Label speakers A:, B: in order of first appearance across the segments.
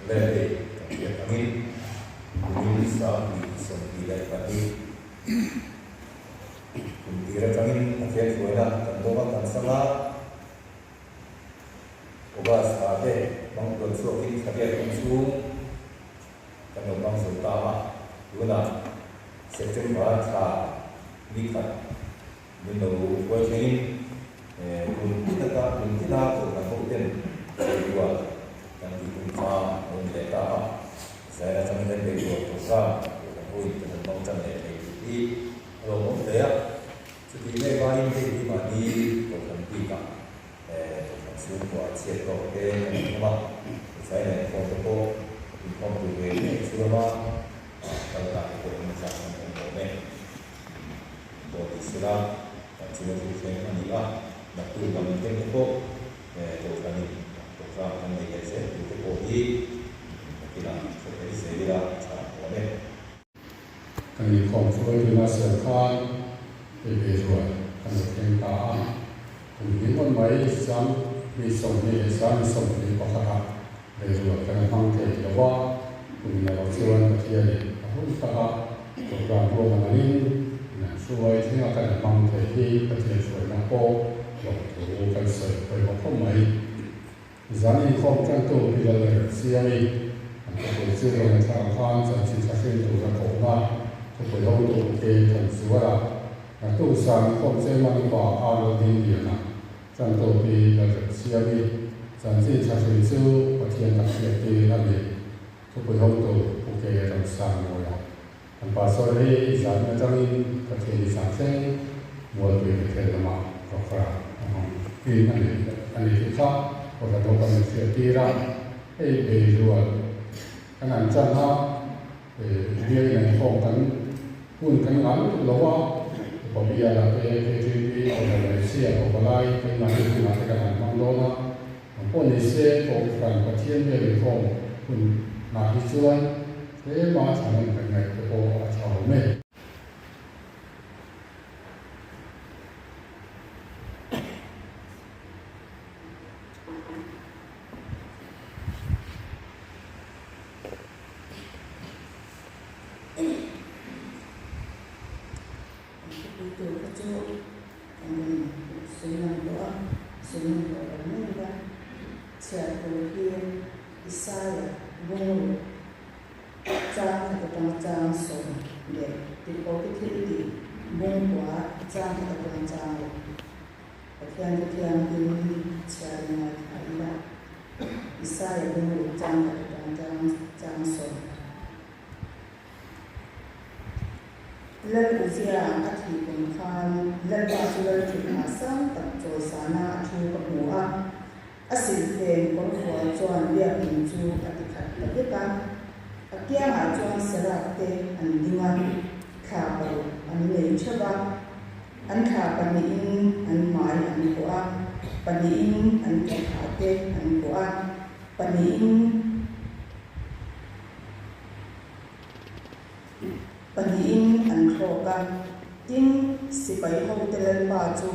A: về việc angin bisa disolidai tadi kira angin akhir suara tentunya kan sama ubah sahaja mengikut suami saya langsung kalau langsung utama guna September lihat menu buat ini kita tuh kemudian kedua yang ditumpa oleh data saya sampai dari program untuk pengembangan dari kalau saya sebenarnya paling di mana program kita semua cetok nama saya foto semua tentang pengembangan buat istilah dan semua yang ada waktu bangun itu program yang dihasilkan itu bagi kita seperti saya boleh
B: kami konsul di masyarakat beberapa kemudian kemudian mai jam misal di pasar beberapa kemudian jawa kemudian konsulan berjaya apakah program program ini suai dengan kemudian di berjaya nampo waktu kan saya mai Zani không trang tu bây giờ là CME, các buổi chiều là thảo khoan giải trí các phiên tụ là cổ ma, các buổi hậu tụ kê thần số là tu sáng không sẽ mang vào alo đi biển là trang tu bây giờ là CME, giải trí các phiên chiều và thiên đặc biệt đi là biển, các buổi hậu tụ kê thần sáng rồi là, thành bà sau đây giải trí trang in các thiên sáng sinh mua tuổi cái là mà có cả, vì anh ấy thì khác hoặc là kami siapira beruan kanan cana dia yang kongkan pun kan lalu lawa apabila ada PTB atau Malaysia atau balai kena dimakan mandola pun isi kongkan pasien dia kong pun nak hisuan saya macam mana dengan itu acau me Lalu usia akhir pengkan, lalu sudah termasuk terjadi sana tu kedua, asil yang berbuat jual dia pinju ketika ketika akhirnya jual serate andingan kabar, ane coba, an kabar ini an mai an kuat, panin an kehati an kuat, panin an program tin sipai hotel baju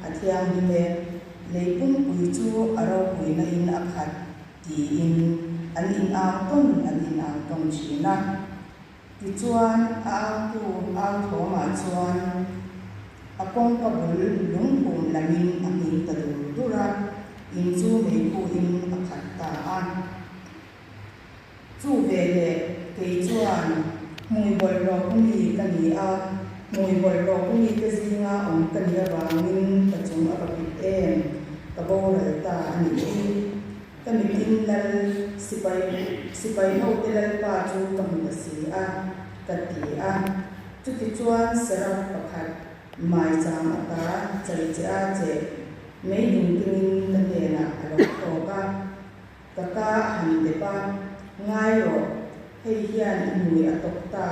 B: atiang hime leipun puicu arau puina in akhat ti in an in ang china tichuan ang thoma chuan apong kabul lungpum lamin amin tadura in chu meipu in akhat ta an chu bele kei chuan mui bol ro kumi kani a mui bol ro kumi te zinga om kani awangin pachung apapit em kabo ral ta ani kami tin lal sipai ho te lal pa chu kamu kasi a kati a chuti chuan serap pakhat mai cham ata chai cha che mei ning king kane na alo to ka kaka han de pa ngai ro hei hian inui atok ta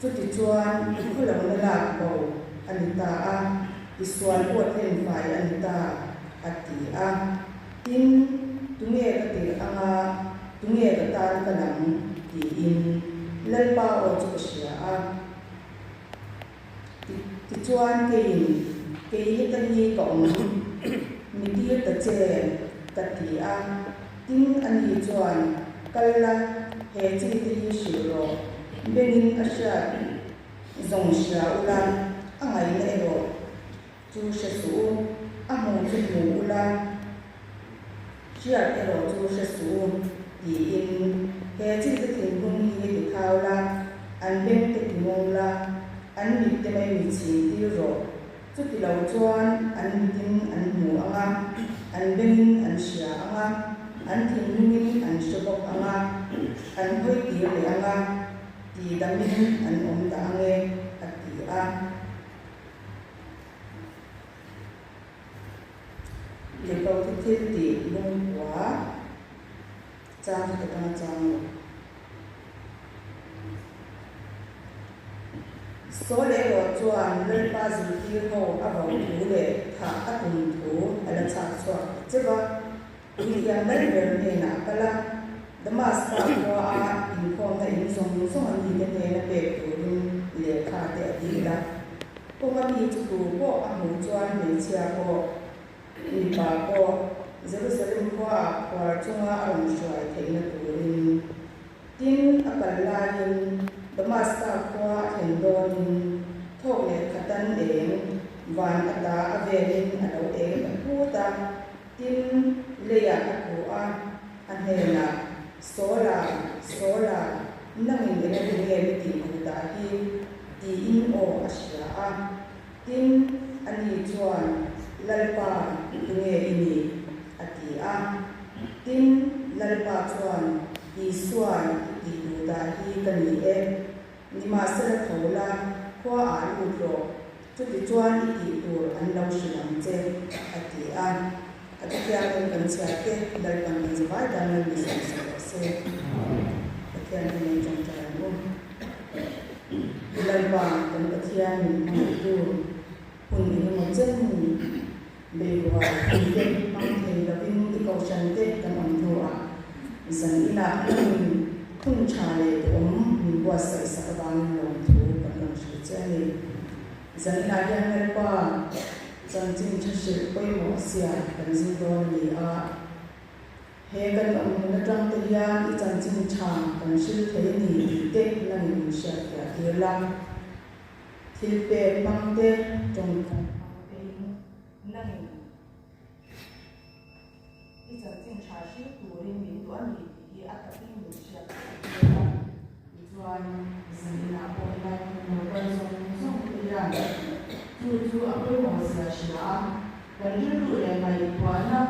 B: chuti chuan ikhulang na lak ko anita a iswal buat hen fai anita ati a tin tunge kati anga tunge katan kanang ti in lalpa o chuksia a ti chuan ke hi kan hi ko mi ti ta che
C: kati a tin ani chuan kalla he chi ti shiro benin asha zong sha ulan angai ne ro chu she su a mo chu mu ulan chia ro chu she su ti in he chi ti tin bung hi ti khau la an ben te ti mong la an mi te mai mi chi ti ro chu ti lo chuan an tin an mu anga an benin an sha anga an tin lungin an shobok anga an hoi ti le anga ti damin an om da ange ati a le ko ti ti lung wa chang ta ta chang so le ro chuan le pa zu ti ho a ro tu le tha a tum tu ala cha chwa cheba wi ya na le ne na kala the master ko a in ko na in song song an ni ne na pe tu le kha te ti la ko ma ni chu ko a mu chuan ne chia ko ni pa ko Jerusalem ko a kwa chunga a ru shwa te na tu rin tin a kal la rin the master ko a hen do rin thok le khatan eng van ata a ve rin a lo eng pu ta tin le ya ko a an he na sola nangin le ne ti ku ta hi ti in o asha a tin ani chuan lalpa nge ini ati a tin lalpa chuan i suan ti ku ta hi kan ni e ni ma sa thola kwa a lu ro chu ti chuan i ti tur an lo shilam che ati a ati kya kan chia ke lalpa ni vai dan ni sa se Kaya ni jong jalan mo. Ilan ba kan katiyan mga kung ini mo dyan bewa hindi pang labing ikaw siyante kan ang tuwa. Isang ina kung chale buwas sa isa kabang long tu kan lang siya dyan isang ina yan pa dyan jing chashir ko'y mo siya kan zindon ni he kan ang nadrang tiyan itan jing chang kan shil thay ni tek lang yung siya kaya ilang tilpe pangte tong kong pangte lang itan jing chang shil turin ni tuan ni atapin yung siya kaya ituan isang ina po lang mga song tiyan tutu ako'y mga siya siya kan julu le may ituan na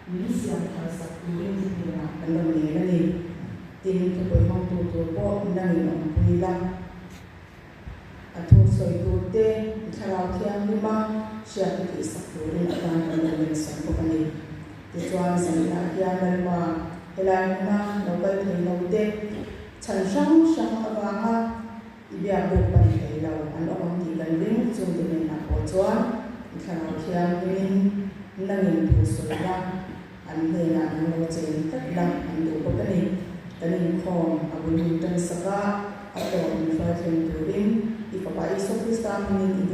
C: Minisiang kalsak tuwing sila ang lamang ni tingin ko yung tutupo ng ilang pulilang at husoy tute itaraw kiyang lima siya isak tuwing at ang lamang sa pagkalit ituan sa ilagyan lalma ilang na nabal kay naude chansang siyang abanga ibiyabog pa ni kailaw ano ang tigan rin sundin na po tuan itaraw kiyang rin nanging puso lang an he na an lo chen tak lang an do ko kani kani khom abun tan saka ato in fa chen turin I pa iso krista min